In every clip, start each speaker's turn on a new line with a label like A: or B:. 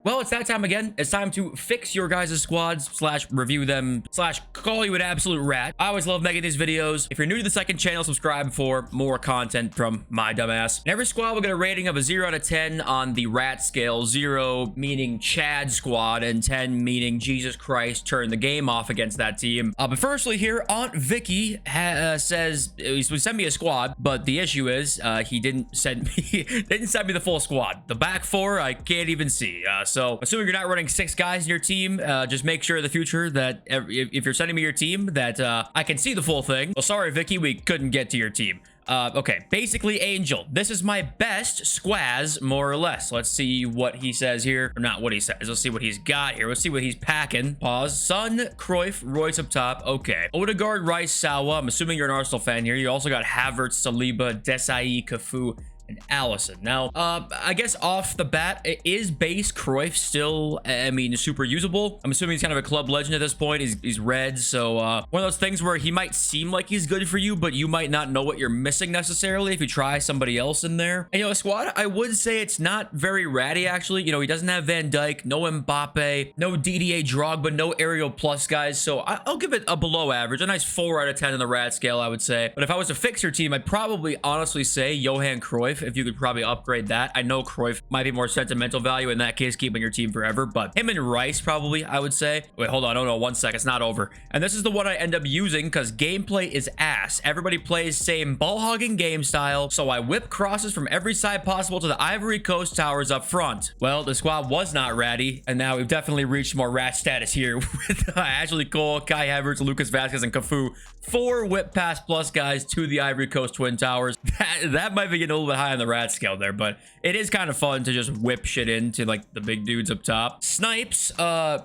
A: Well, it's that time again. It's time to fix your guys' squads slash review them slash call you an absolute rat. I always love making these videos. If you're new to the second channel, subscribe for more content from my dumbass. And every squad will get a rating of a 0 out of 10 on the rat scale. 0 meaning Chad squad and 10 meaning Jesus Christ, turn the game off against that team. But firstly here, Aunt Vicky says he sent me a squad, but the issue is he didn't send me the full squad. The back four I can't even see. So assuming you're not running 6 guys in your team, just make sure in the future that if you're sending me your team that I can see the full thing. Well, sorry Vicky, we couldn't get to your team. Okay, basically Angel. This is my best squaz, more or less. Let's see what he says here. Or not what he says. Let's see what he's got here. Let's see what he's packing. Pause. Son, Cruyff, Royce up top. Okay. Odegaard, Rice, Sawa. I'm assuming you're an Arsenal fan here. You also got Havertz, Saliba, Desai, Cafu, and Allison. Now, I guess off the bat, is base Cruyff still, I mean, super usable? I'm assuming he's kind of a club legend at this point. He's red, so one of those things where he might seem like he's good for you, but you might not know what you're missing necessarily if you try somebody else in there. And, you know, squad, I would say it's not very ratty, actually. You know, he doesn't have Van Dijk, no Mbappe, no DDA Drogba, no Aerial Plus guys, so I'll give it a below average, a nice 4 out of 10 on the rat scale, I would say. But if I was to fix your team, I'd probably honestly say Johan Cruyff, if you could probably upgrade that. I know Cruyff might be more sentimental value in that case, keeping your team forever, but him and Rice probably, I would say. Wait, hold on. Oh no, 1 sec. It's not over. And this is the one I end up using because gameplay is ass. Everybody plays same ball hogging game style, so I whip crosses from every side possible to the Ivory Coast towers up front. Well, the squad was not ratty, and now we've definitely reached more rat status here with Ashley Cole, Kai Havertz, Lucas Vasquez, and Cafu. 4 whip pass plus guys to the Ivory Coast Twin Towers. That might be getting a little bit high on the rat scale there, but it is kind of fun to just whip shit into like the big dudes up top. Snipes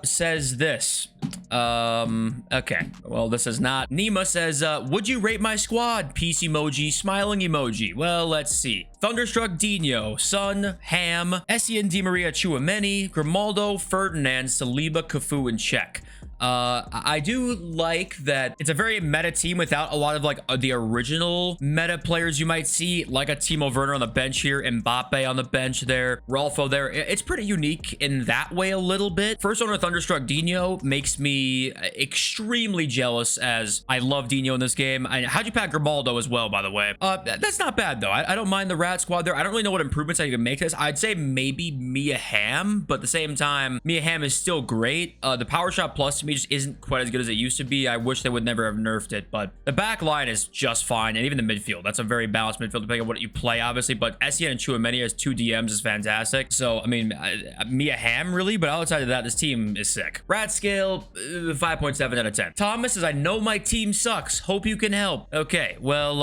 A: says this. Okay, well, this is not. Nima says, would you rate my squad? Peace emoji, smiling emoji. Well, let's see. Thunderstruck Dino, Son, Ham, Essien Di Maria Chouameni, Grimaldo, Ferdinand, Saliba, Cafu, and Czech. I do like that it's a very meta team without a lot of like the original meta players you might see, like a Timo Werner on the bench here, Mbappe on the bench there, Rolfo there. It's pretty unique in that way a little bit. First owner Thunderstruck Dino makes me extremely jealous as I love Dino in this game. How'd you pack Grimaldo as well, by the way? That's not bad though. I don't mind the rat squad there. I don't really know what improvements I can make this. I'd say maybe Mia Hamm, but at the same time, Mia Hamm is still great. The Power Shot Plus to me just isn't quite as good as it used to be. I wish they would never have nerfed it, but the back line is just fine, and even the midfield. That's a very balanced midfield depending on what you play, obviously, but Essien and Chouameni as 2 DMs is fantastic. So, I mean, Mia Hamm, really, but outside of that, this team is sick. Rat scale, 5.7 out of 10. Thomas says, I know my team sucks. Hope you can help. Okay, well,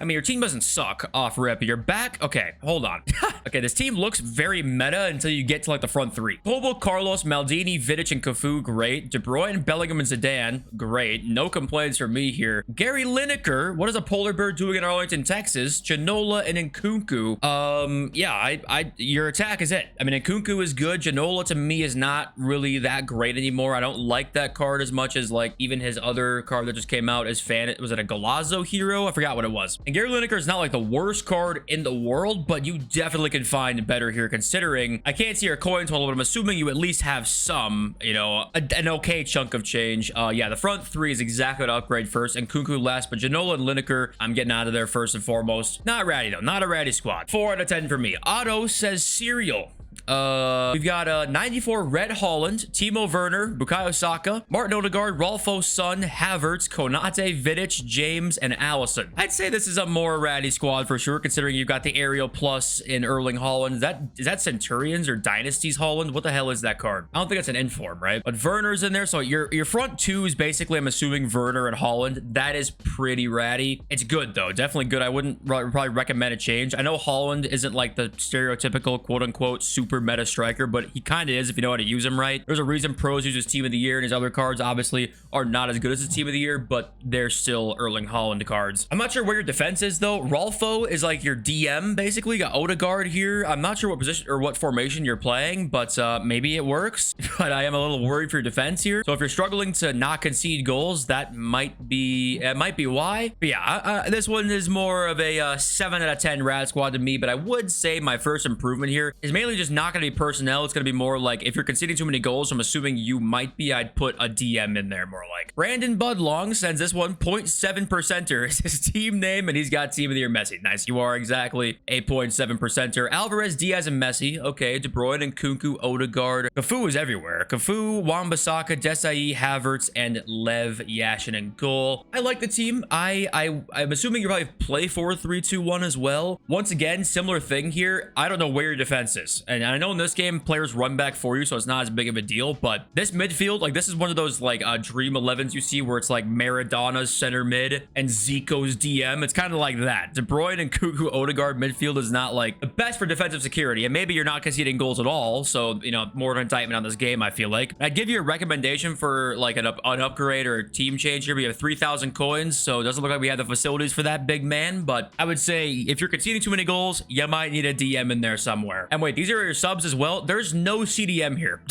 A: I mean, your team doesn't suck off rip. You're back. Okay, hold on. Okay, this team looks very meta until you get to like the front 3. Bobo, Carlos, Maldini, Vidic, and Cafu, great. De Bruyne, Bellingham, and Zidane, great. No complaints from me here. Gary Lineker, what is a polar bear doing in Arlington, Texas? Janola and Nkunku. Yeah, your attack is it. I mean, Nkunku is good. Janola to me is not really that great anymore. I don't like that card as much as like even his other card that just came out as fan. Was it a Galazzo hero? I forgot what it was. And Gary Lineker is not like the worst card in the world, but you definitely can find better here considering I can't see your coin total, but I'm assuming you at least have some, you know, an okay chunk of change. Yeah, the front 3 is exactly what to upgrade first, and Nkunku last, but Janola and Lineker, I'm getting out of there first and foremost. Not ratty though, not a ratty squad. 4 out of 10 for me. Otto says cereal. We've got 94 Red Holland, Timo Werner, Bukayo Saka, Martin Odegaard, Rolfo, Son, Havertz, Konate, Vidic, James, and Allison. I'd say this is a more ratty squad for sure, considering you've got the Aerial Plus in Erling Haaland. Is that Centurions or Dynasties Haaland? What the hell is that card? I don't think it's an inform, right? But Werner's in there, so your front 2 is basically, I'm assuming, Werner and Haaland. That is pretty ratty. It's good though, definitely good. I wouldn't probably recommend a change. I know Haaland isn't like the stereotypical quote-unquote super meta striker, but he kind of is if you know how to use him right. There's a reason pros use his team of the year, and his other cards obviously are not as good as his team of the year, but they're still Erling Haaland cards. I'm not sure where your defense is though. Rolfo is like your DM basically. You got Odegaard here. I'm not sure what position or what formation you're playing, but maybe it works. But I am a little worried for your defense here. So if you're struggling to not concede goals, that might be why. But yeah, this one is more of a 7 out of 10 rat squad to me, but I would say my first improvement here is mainly just not not going to be personnel. It's going to be more like if you're conceding too many goals, I'm assuming you might be, I'd put a DM in there more like. Brandon Budlong sends this one. 0.7%er is his team name, and he's got team of the year Messi. Nice. You are exactly a 0.7%er. Alvarez, Diaz, and Messi. Okay. De Bruyne and Kunku, Odegaard. Cafu is everywhere. Cafu, Wan-Bissaka, Desai, Havertz, and Lev Yashin in goal. I like the team. I'm assuming you probably play 4-3-2-1 as well. Once again, similar thing here. I don't know where your defense is. And I know in this game, players run back for you, so it's not as big of a deal. But this midfield, like this is one of those like dream 11s you see where it's like Maradona's center mid and Zico's DM. It's kind of like that. De Bruyne and Kunku Odegaard midfield is not like the best for defensive security. And maybe you're not conceding goals at all. So, you know, more of an indictment on this game, I feel like. I'd give you a recommendation for like an upgrade or a team change here. We have 3,000 coins, so it doesn't look like we have the facilities for that, big man. But I would say if you're conceding too many goals, you might need a DM in there somewhere. And wait, these are your subs as well. There's no CDM here.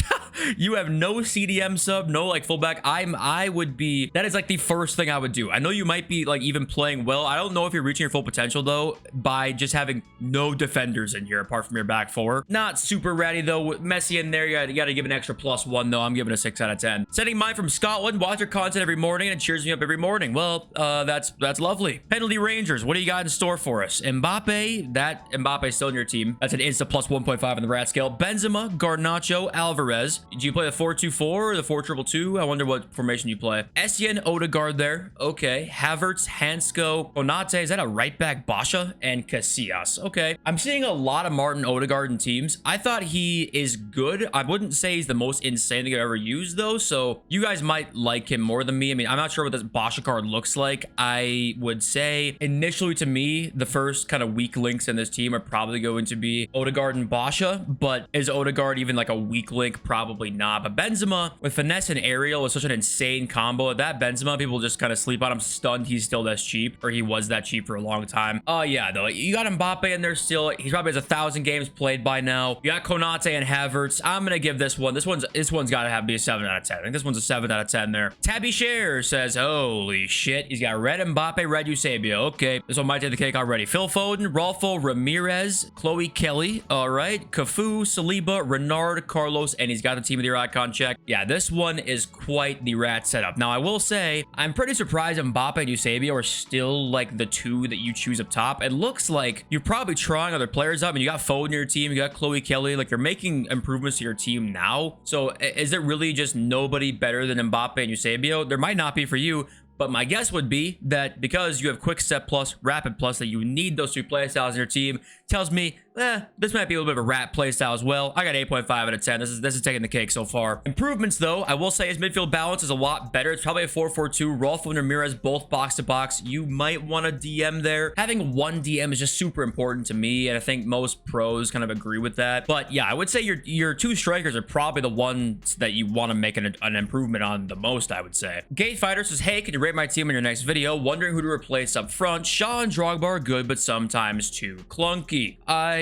A: You have no CDM sub, no like fullback. I would be, that is like the first thing I would do. I know you might be like even playing well. I don't know if you're reaching your full potential though by just having no defenders in here apart from your back four. Not super ratty though. With Messi in there, you got to give an extra +1 though. I'm giving a 6 out of 10. Sending mine from Scotland. Watch your content every morning and it cheers me up every morning. Well, that's lovely. Penalty Rangers. What do you got in store for us? Mbappe. That Mbappe's still in your team. That's an insta +1.5 on the rat scale. Benzema, Garnacho, Alvarez. Do you play the 4-2-4 or the 4-2-2? I wonder what formation you play. Essien, Odegaard there. Okay. Havertz, Hansko, Konate. Is that a right back? Basha and Casillas. Okay. I'm seeing a lot of Martin Odegaard in teams. I thought he is good. I wouldn't say he's the most insane thing I've ever used though. So you guys might like him more than me. I mean, I'm not sure what this Basha card looks like. I would say initially to me, the first kind of weak links in this team are probably going to be Odegaard and Basha. But is Odegaard even like a weak link? Probably not. But Benzema with finesse and aerial is such an insane combo. That Benzema, people just kind of sleep on. I'm stunned he's still this cheap, or he was that cheap for a long time. Oh yeah, though you got Mbappe in there still. He probably has 1,000 games played by now. You got Konate and Havertz. I'm gonna give this one. This one's got to be a 7 out of 10. I think this one's a 7 out of 10 there. Tabby Share says, holy shit, he's got red Mbappe, red Eusebio. Okay, this one might take the cake already. Phil Foden, Rolfo Ramirez, Chloe Kelly. All right, Cafu, Saliba, Renard, Carlos, and he's got the team of the year icon check. Yeah, this one is quite the rat setup. Now, I will say, I'm pretty surprised Mbappe and Eusebio are still like the two that you choose up top. It looks like you're probably trying other players up. I mean, you got Foden in your team, you got Chloe Kelly. Like, you're making improvements to your team now. So, is it really just nobody better than Mbappe and Eusebio? There might not be for you. But my guess would be that because you have Quick Step Plus, Rapid Plus, that you need those two playstyles in your team, tells me, this might be a little bit of a rat playstyle as well. I got 8.5 out of 10. This is taking the cake so far. Improvements, though, I will say his midfield balance is a lot better. It's probably a 4-4-2. Rolfo and Ramirez, both box-to-box. You might want a DM there. Having one DM is just super important to me, and I think most pros kind of agree with that. But yeah, I would say your two strikers are probably the ones that you want to make an improvement on the most, I would say. Gate Fighter says, hey, can you rate my team in your next video? Wondering who to replace up front. Shaw and Drogba are good, but sometimes too clunky.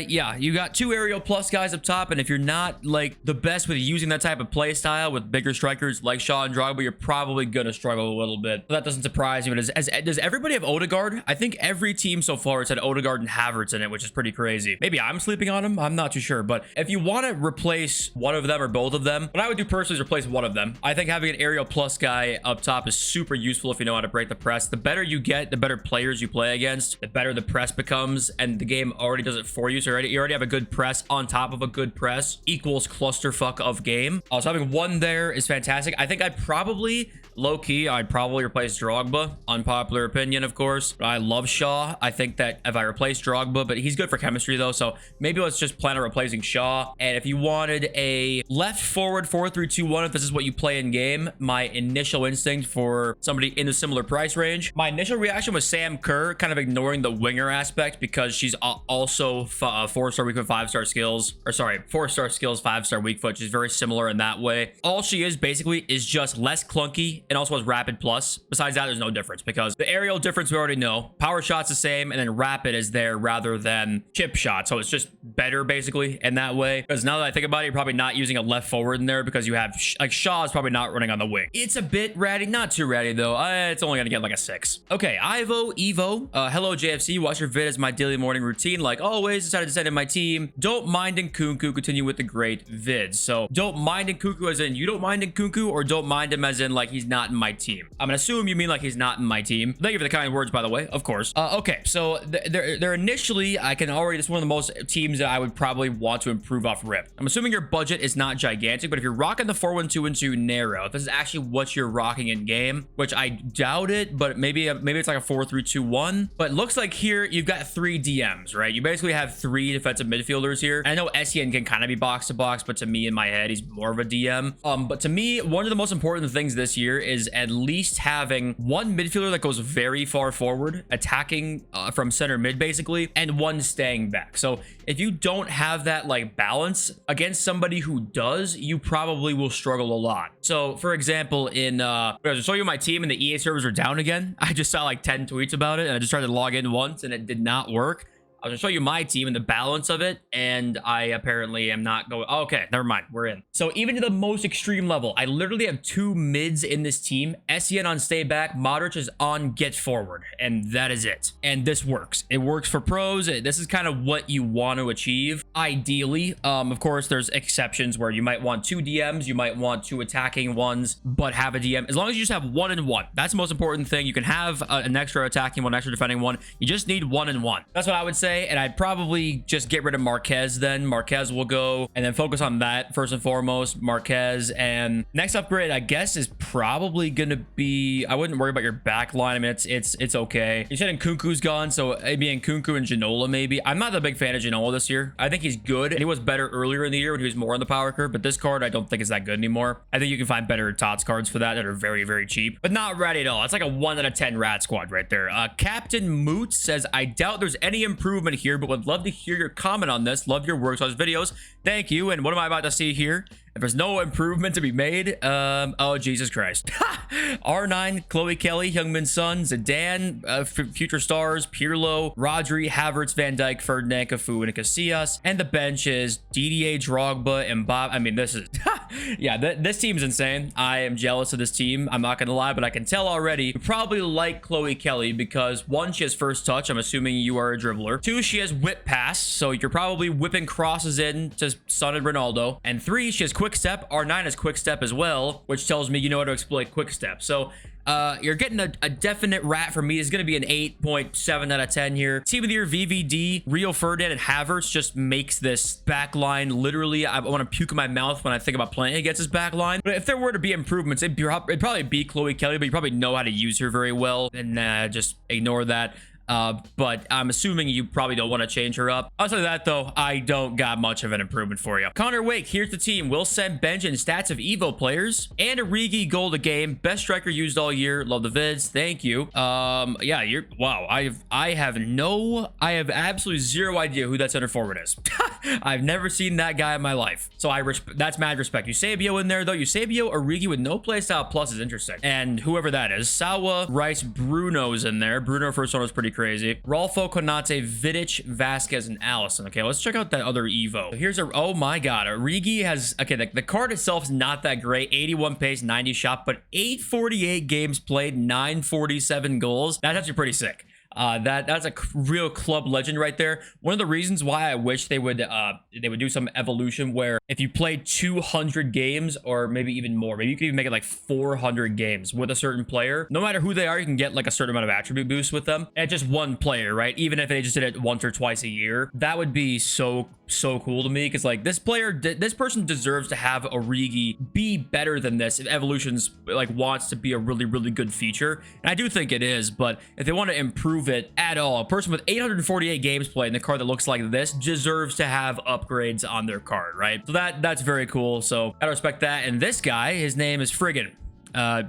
A: Yeah, you got two aerial plus guys up top, and if you're not like the best with using that type of play style with bigger strikers like Shaw and Drogba, you're probably gonna struggle a little bit. But that doesn't surprise me. But does everybody have Odegaard? I think every team so far has had Odegaard and Havertz in it, which is pretty crazy. Maybe I'm sleeping on them. I'm not too sure. But if you want to replace one of them or both of them, what I would do personally is replace one of them. I think having an aerial plus guy up top is super useful if you know how to break the press. The better you get, the better players you play against, the better the press becomes, and the game already does it for you. So you already have a good press on top of a good press equals clusterfuck of game. So having one there is fantastic. I think I'd probably replace Drogba. Unpopular opinion, of course. But I love Shaw. I think that if I replace Drogba, but he's good for chemistry though, so maybe let's just plan on replacing Shaw. And if you wanted a left forward 4-3-2-1, if this is what you play in game, my initial instinct for somebody in a similar price range, my initial reaction was Sam Kerr, kind of ignoring the winger aspect because she's also 4-star weak foot, 5-star skills, or sorry, 4-star skills, 5-star weak foot. She's very similar in that way. All she is basically is just less clunky and also has rapid plus. Besides that, there's no difference because the aerial difference we already know. Power shot's the same, and then rapid is there rather than chip shot. So it's just better basically in that way. Because now that I think about it, you're probably not using a left forward in there because you have like Shaw is probably not running on the wing. It's a bit ratty, not too ratty though. It's only gonna get like a 6. Okay, Evo, hello JFC. Watch your vid as my daily morning routine. Like always, decided decided to send in my team. Don't mind Nkunku, continue with the great vids. So don't mind Nkunku as in you don't mind Nkunku, or don't mind him as in like he's not in my team. I'm gonna assume you mean like he's not in my team. Thank you for the kind words, by the way, of course. Okay, so they're initially, I can already, this is one of the most teams that I would probably want to improve off rip. I'm assuming your budget is not gigantic, but if you're rocking the 4-1-2-2 narrow, if this is actually what you're rocking in game, which I doubt it, but maybe it's like a 4-3-2-1. But it looks like here you've got 3 DMs, right? You basically have 3 defensive midfielders here. And I know Essien can kind of be box to box, but to me in my head, he's more of a DM. But to me, one of the most important things this year is at least having one midfielder that goes very far forward, attacking from center mid basically, and one staying back. So if you don't have that like balance against somebody who does, you probably will struggle a lot. So for example, in I'll show you my team and the EA servers are down again. I just saw like 10 tweets about it and I just tried to log in once and it did not work. I was gonna show you my team and the balance of it, and I apparently am not going. Oh, okay, never mind. We're in. So even to the most extreme level, I literally have 2 mids in this team. Essien on stay back, Modric is on get forward, and that is it. And this works. It works for pros. This is kind of what you want to achieve. Ideally, of course, there's exceptions where you might want 2 DMs, you might want 2 attacking ones, but have a DM. As long as you just have 1 and 1, that's the most important thing. You can have an extra attacking one, extra defending one. You just need 1 and 1. That's what I would say. And I'd probably just get rid of Marquez then. Marquez will go and then focus on that first and foremost. Marquez, and next upgrade I guess is probably gonna be, I wouldn't worry about your back line. I mean it's okay. You said Nkunku's gone, so maybe Nkunku and Ginola maybe. I'm not the big fan of Ginola this year. I think he's good and he was better earlier in the year when he was more on the power curve, but this card I don't think is that good anymore. I think you can find better TOTS cards for that are very, very cheap, but not ratty at all. It's like a 1 out of 10 rat squad right there. Captain Moots says, I doubt there's any improvement here, but would love to hear your comment on this. Love your works on his videos. Thank you. And what am I about to see here? If there's no improvement to be made, oh, Jesus Christ. R9, Chloe Kelly, Heung-min Son, Zidane, future stars, Pirlo, Rodri, Havertz, Van Dijk, Ferdinand, Cafu, and Casillas. And the bench is DDA, Drogba, and Bob. I mean, this is, yeah, this team's insane. I am jealous of this team. I'm not going to lie, but I can tell already. You probably like Chloe Kelly because 1, she has first touch. I'm assuming you are a dribbler. 2, she has whip pass. So you're probably whipping crosses in to Son and Ronaldo. And 3, she has quick step. R9 has quick step as well, which tells me you know how to exploit quick step. So you're getting a definite rat from me. It's going to be an 8.7 out of 10 here. Team of the year, VVD, Rio Ferdinand, and Havertz just makes this back line. Literally, I want to puke in my mouth when I think about playing against his back line. But if there were to be improvements, it'd probably be Chloe Kelly, but you probably know how to use her very well. And just ignore that. But I'm assuming you probably don't want to change her up. Outside of that, though, I don't got much of an improvement for you. Connor Wake, here's the team. Will send bench and stats of Evo players. And Origi goal a game. Best striker used all year. Love the vids. Thank you. Yeah, wow. I have absolutely zero idea who that center forward is. I've never seen that guy in my life. So that's mad respect. Eusebio in there, though. Eusebio, Origi with no playstyle plus is interesting. And whoever that is. Sawa, Rice, Bruno's in there. Bruno first one was pretty crazy. Rolfo, Konate, Vidic, Vasquez, and Allison. Okay, let's check out that other Evo. So here's oh my god, Origi has, okay, the card itself is not that great. 81 pace, 90 shot, but 848 games played, 947 goals. That's actually pretty sick. That's a real club legend right there. One of the reasons why I wish they would do some evolution where if you played 200 games or maybe even more, maybe you could even make it like 400 games with a certain player. No matter who they are, you can get like a certain amount of attribute boost with them. And just one player, right? Even if they just did it once or twice a year, that would be so cool to me, because like this person deserves to have Origi be better than this if evolutions like wants to be a really good feature, and I do think it is. But if they want to improve it at all, a person with 848 games played in a card that looks like this deserves to have upgrades on their card, right? So that's very cool. So I respect that. And this guy, his name is Friggin.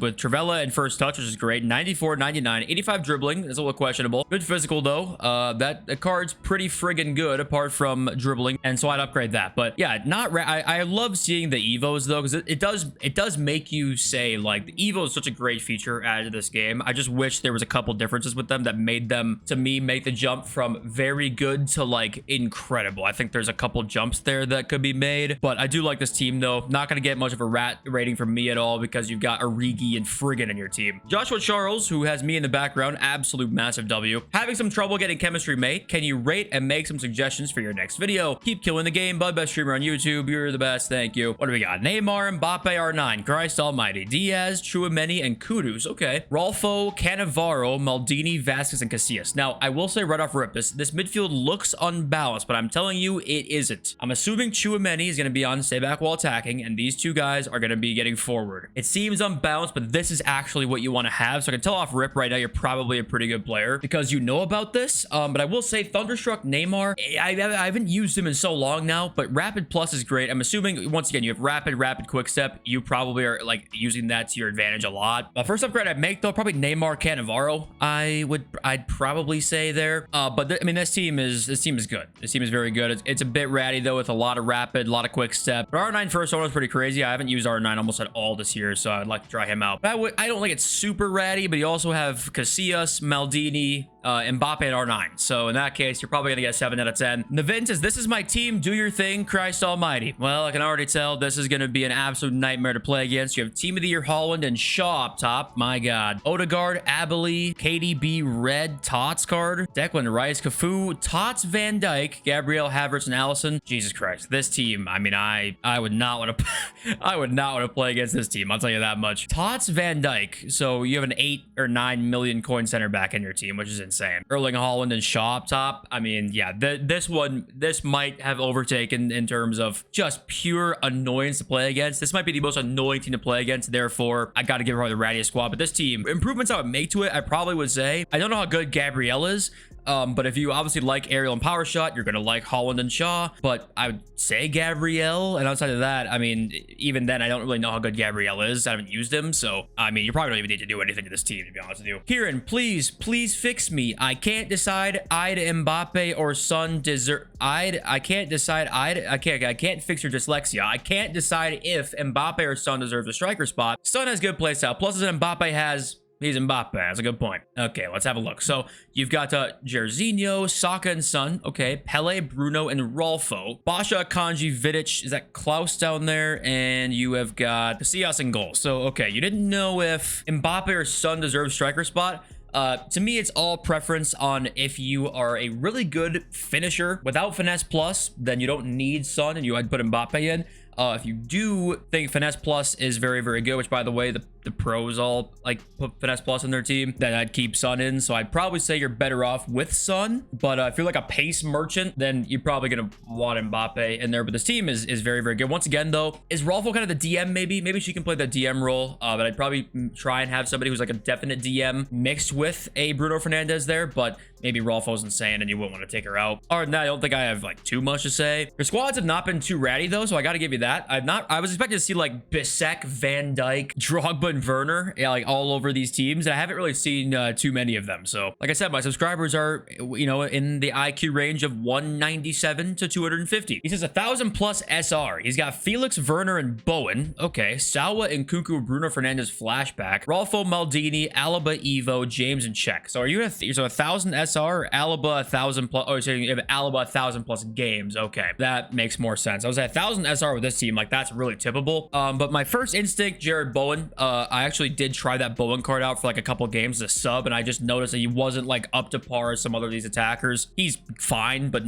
A: With Travella and first touch, which is great. 94, 99, 85 dribbling. It's a little questionable. Good physical, though. That card's pretty friggin' good, apart from dribbling. And so I'd upgrade that. But yeah, I love seeing the Evos, though, because it does make you say, like, the Evo is such a great feature added to this game. I just wish there was a couple differences with them that made them, to me, make the jump from very good to, like, incredible. I think there's a couple jumps there that could be made. But I do like this team, though. Not going to get much of a rat rating from me at all, because you've got Origi, and Friggin in your team. Joshua Charles, who has me in the background, absolute massive W. Having some trouble getting chemistry, mate. Can you rate and make some suggestions for your next video? Keep killing the game, bud. Best streamer on YouTube. You're the best. Thank you. What do we got? Neymar, Mbappe, R9, Christ Almighty, Diaz, Chouameni, and Kudus. Okay. Rolfo, Cannavaro, Maldini, Vasquez, and Casillas. Now, I will say right off rip, this midfield looks unbalanced, but I'm telling you, it isn't. I'm assuming Chouameni is going to be on stay back while attacking, and these two guys are going to be getting forward. It seems unbalanced, but this is actually what you want to have. So I can tell off rip right now, you're probably a pretty good player because you know about this. But I will say Thunderstruck Neymar, I haven't used him in so long now, but Rapid Plus is great. I'm assuming, once again, you have Rapid Quick Step. You probably are like using that to your advantage a lot. First upgrade I'd make though, probably Neymar, Cannavaro. I'd probably say there. But I mean, this team is good. This team is very good. It's a bit ratty though, with a lot of Rapid, a lot of Quick Step. But R9 first one was pretty crazy. I haven't used R9 almost at all this year, so I'd like to try him out. But I don't think it's super ratty, but you also have Casillas, Maldini, Mbappe at R9. So in that case, you're probably gonna get 7 out of 10. Navin says, this is my team. Do your thing, Christ Almighty. Well, I can already tell this is gonna be an absolute nightmare to play against. You have Team of the Year Holland and Shaw up top. My God. Odegaard, Abilene, KDB, Red, TOTS card, Declan Rice, Cafu, TOTS, Van Dijk, Gabriel, Havertz, and Allison. Jesus Christ, this team. I mean, I would not want to. I would not want to play against this team. I'll tell you that much. TOTS, Van Dijk. So you have an 8 or 9 million coin center back in your team, which is insane. Erling Haaland and Shaw up top. I mean, yeah, this might have overtaken in terms of just pure annoyance to play against. This might be the most annoying team to play against. Therefore, I got to give her the rattiest squad. But this team, improvements I would make to it, I probably would say, I don't know how good Gabriel is. But if you obviously like aerial and power shot, you're going to like Holland and Shaw. But I would say Gabriel. And outside of that, I mean, even then, I don't really know how good Gabriel is. I haven't used him. So, I mean, you probably don't even need to do anything to this team, to be honest with you. Kieran, please fix me. I can't decide I'd Mbappe or Son deserve. I can't decide I can't fix your dyslexia. I can't decide if Mbappe or Son deserves a striker spot. Son has good playstyle. Plus, as Mbappe has... He's Mbappe. That's a good point. Okay, let's have a look. So you've got Jairzinho, Saka and Son. Okay, Pele, Bruno, and Rolfo. Basha, Kanji, Vidic. Is that Klaus down there? And you have got Casillas in goal. So, okay, you didn't know if Mbappe or Son deserves striker spot. To me, it's all preference on if you are a really good finisher without Finesse Plus, then you don't need Son and I'd put Mbappe in. If you do think Finesse Plus is very, very good, which by the way, the pros all like put Finesse Plus in their team, then I'd keep Son in. So I'd probably say you're better off with Son. But if you're like a pace merchant, then you're probably going to want Mbappe in there. But this team is very, very good. Once again, though, is Rolfo kind of the DM maybe? Maybe she can play the DM role. But I'd probably try and have somebody who's like a definite DM mixed with a Bruno Fernandes there. But maybe Rolfo's insane and you wouldn't want to take her out. Other than that, I don't think I have like too much to say. Your squads have not been too ratty though, so I got to give you that. I was expecting to see like Bissek, Van Dijk, Drogba, and Werner, yeah, like all over these teams. And I haven't really seen too many of them. So like I said, my subscribers are, you know, in the IQ range of 197 to 250. He says 1,000 plus SR. He's got Felix, Werner, and Bowen. Okay, Sawa and Kunku, Bruno Fernandes flashback. Rolfo, Maldini, Alaba, Evo, James, and Czech. So are you so 1,000 SR or Alaba 1,000 plus? Oh, so you have Alaba 1,000 plus games. Okay, that makes more sense. I was at 1,000 SR with this team. Like that's really tippable. But my first instinct, Jared Bowen. I actually did try that Bowen card out for like a couple games as a sub, and I just noticed that he wasn't like up to par as some other of these attackers. He's fine, but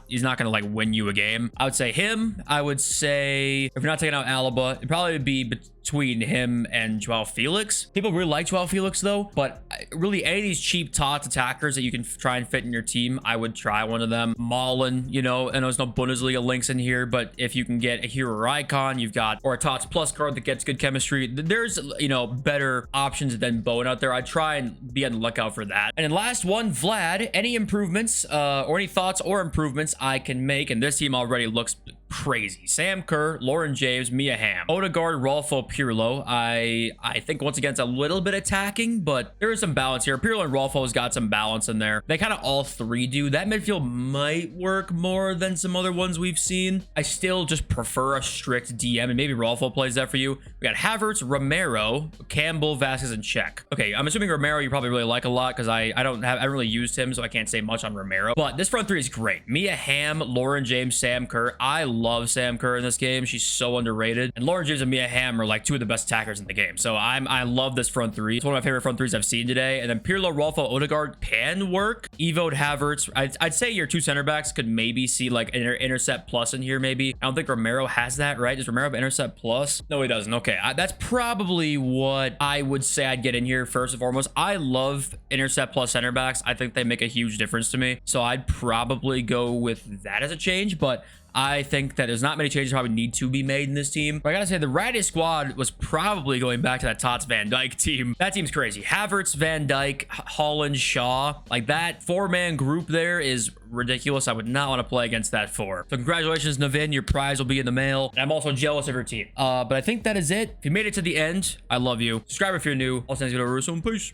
A: he's not gonna like win you a game. I would say him. I would say if you're not taking out Alaba, it'd probably be between him and Joao Felix. People really like Joao Felix though, but really any of these cheap TOTS attackers that you can try and fit in your team, I would try one of them. Malen, you know, I know there's no Bundesliga links in here, but if you can get a hero or icon, you've got, or a TOTS plus card that gets good chemistry, there's, you know, better options than Bowen out there. I'd try and be on the lookout for that. And then last one, Vlad, any improvements or any thoughts or improvements I can make? And this team already looks crazy. Sam Kerr, Lauren James, Mia Hamm, Odegaard, Rolfo, Pirlo. I think once again it's a little bit attacking, but there is some balance here. Pirlo and Rolfo's got some balance in there. They kind of all three do. That midfield might work more than some other ones we've seen. I still just prefer a strict DM, and maybe Rolfo plays that for you. We got Havertz, Romero, Campbell, Vasquez, and Czech. Okay, I'm assuming Romero you probably really like a lot because I haven't really used him, so I can't say much on Romero. But this front three is great. Mia Hamm, Lauren James, Sam Kerr. I love Sam Kerr in this game. She's so underrated. And Lauren James and Mia Hamm are like two of the best attackers in the game. So I love this front three. It's one of my favorite front threes I've seen today. And then Pirlo, Rolfo, Odegaard can work. Evo, Havertz. I'd say your two center backs could maybe see like an intercept plus in here maybe. I don't think Romero has that, right? Does Romero have intercept plus? No, he doesn't. Okay, that's probably what I would say I'd get in here first and foremost. I love intercept plus center backs. I think they make a huge difference to me. So I'd probably go with that as a change, but I think that there's not many changes probably need to be made in this team. But I gotta say, the rattiest squad was probably going back to that TOTS Van Dijk team. That team's crazy. Havertz, Van Dijk, Holland, Shaw. Like that four-man group there is ridiculous. I would not want to play against that four. So congratulations, Navin. Your prize will be in the mail. And I'm also jealous of your team. But I think that is it. If you made it to the end, I love you. Subscribe if you're new. I'll send you to Rusum. Peace.